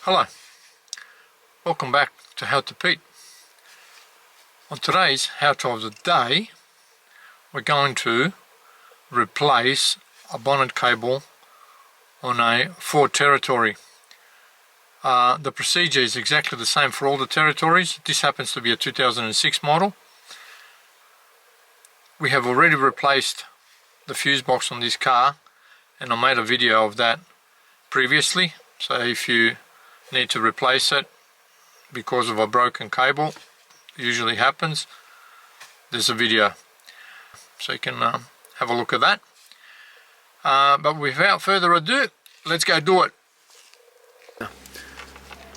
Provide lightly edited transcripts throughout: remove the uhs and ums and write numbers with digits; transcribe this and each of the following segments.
Hello, welcome back to How to Pete. On today's How To of the Day, we're going to replace a bonnet cable on a Ford Territory. The procedure is exactly the same for all the Territories. This happens to be a 2006 model. We have already replaced the fuse box on this car, and I made a video of that previously. So if you need to replace it because of a broken cable, usually happens, there's a video, so you can have a look at that. But without further ado, let's go do it.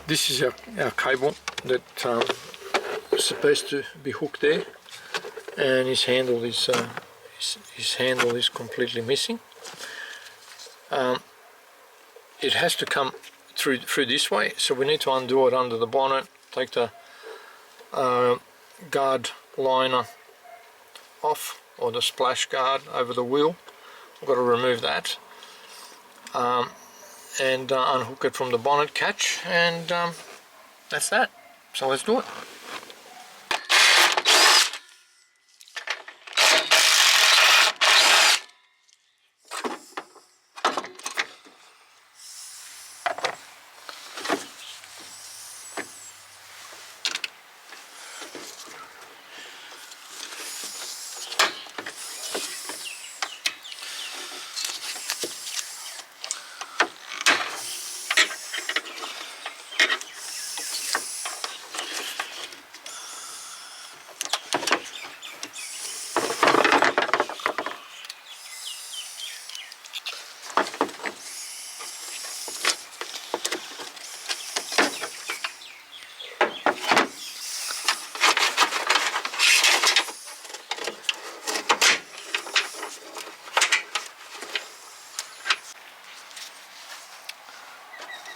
This is our cable that is supposed to be hooked there, and his handle is completely missing. It has to come through this way, so we need to undo it under the bonnet, take the guard liner off, or the splash guard over the wheel. I've got to remove that and unhook it from the bonnet catch, and that's that. So let's do it.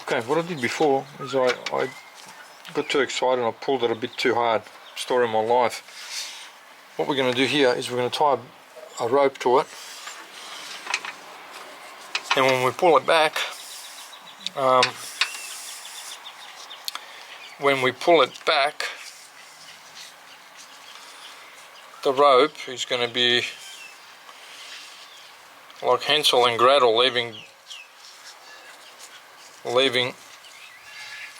Okay, what I did before is I got too excited and I pulled it a bit too hard. Story of my life. What we're going to do here is we're going to tie a rope to it, and when we pull it back, the rope is going to be like Hansel and Gretel leaving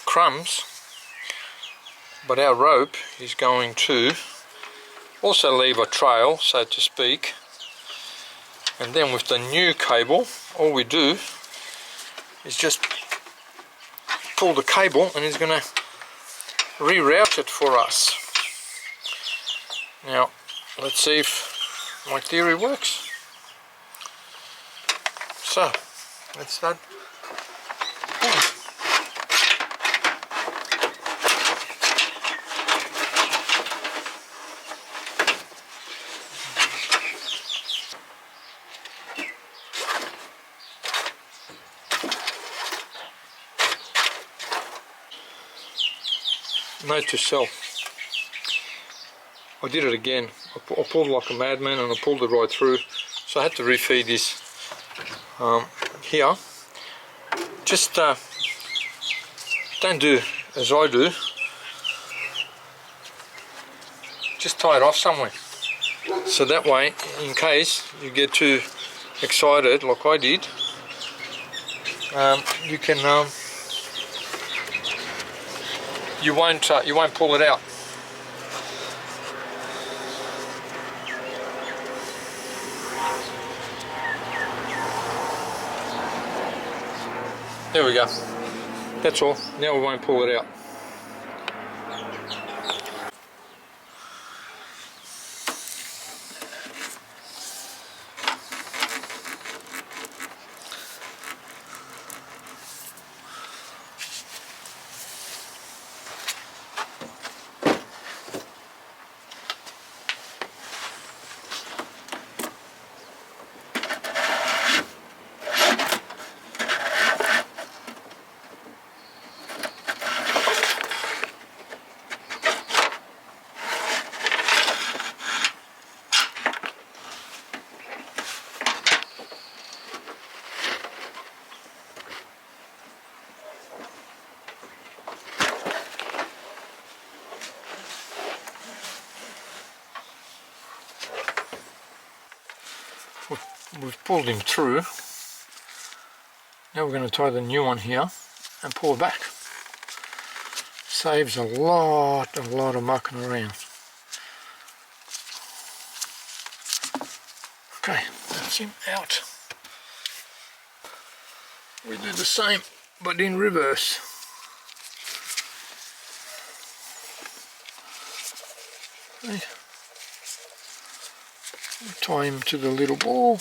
crumbs, but our rope is going to also leave a trail, so to speak. And then with the new cable, all we do is just pull the cable, and it's going to reroute it for us. Now let's see if my theory works. So let's start. Note to self, I did it again. I pulled like a madman and I pulled it right through, so I had to refeed this here. Just don't do as I do, just tie it off somewhere, so that way, in case you get too excited like I did, you can you won't pull it out. There we go. That's all. Now we won't pull it out. we've pulled him through. Now we're going to tie the new one here and pull it back. Saves a lot of mucking around. Okay, that's him out. We do the same but in reverse. Okay. Tie him to the little ball.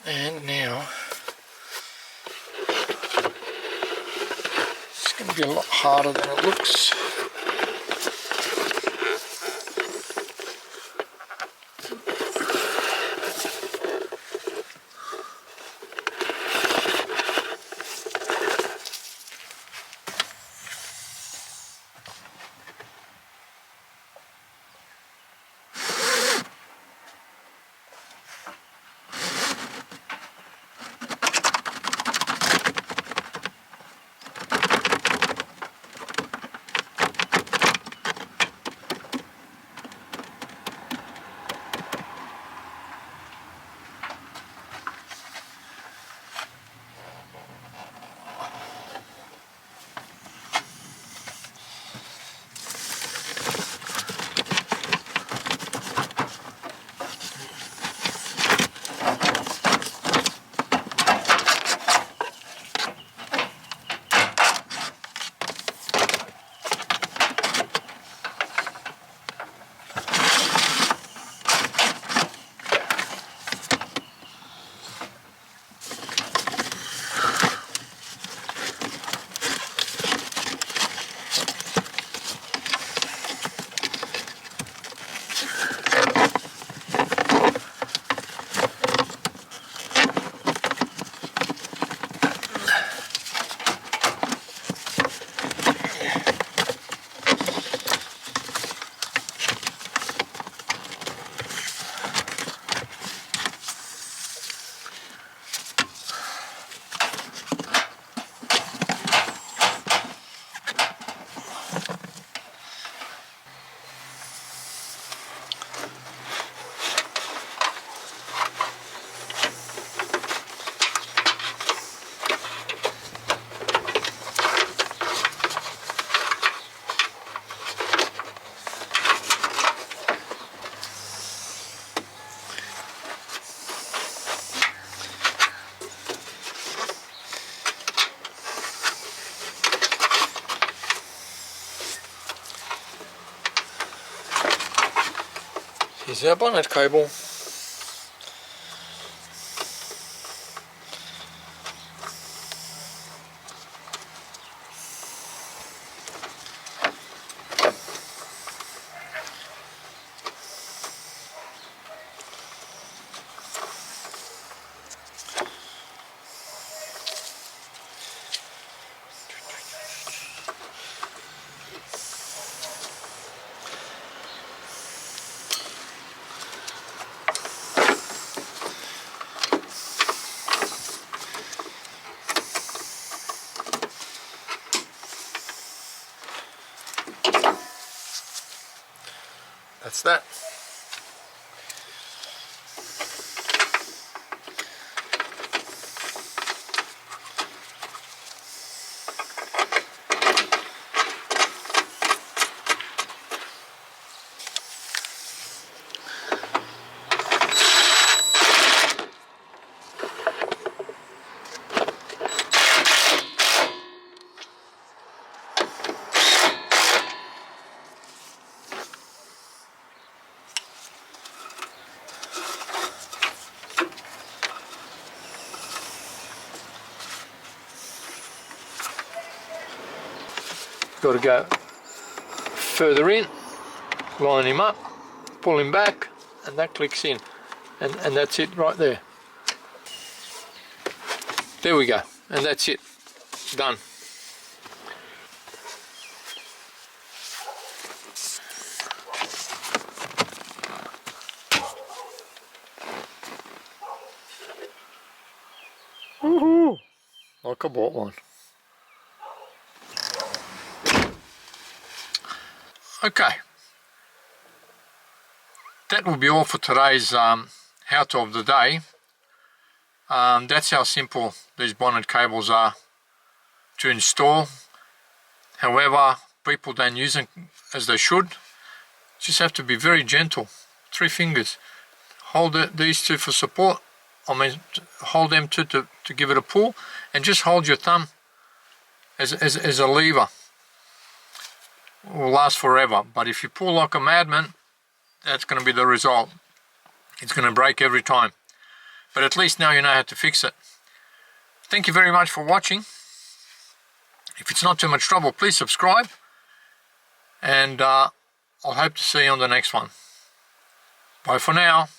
And now it's going to be a lot harder than it looks. Here's our bonnet cable. That's that. Got to go further in, line him up, pull him back, and that clicks in, and that's it right there. There we go, and that's it, done. Woohoo! Like I bought one. Okay, that will be all for today's how-to of the day. That's how simple these Bonnet cables are to install. However, people don't use them as they should. Just have to be very gentle. 3 fingers. Hold these two for support. Hold them two to give it a pull, and just hold your thumb as a lever. It will last forever. But if you pull like a madman, that's going to be the result. It's going to break every time. But at least now you know how to fix it. Thank you very much for watching. If it's not too much trouble, please subscribe. And I'll hope to see you on the next one. Bye for now.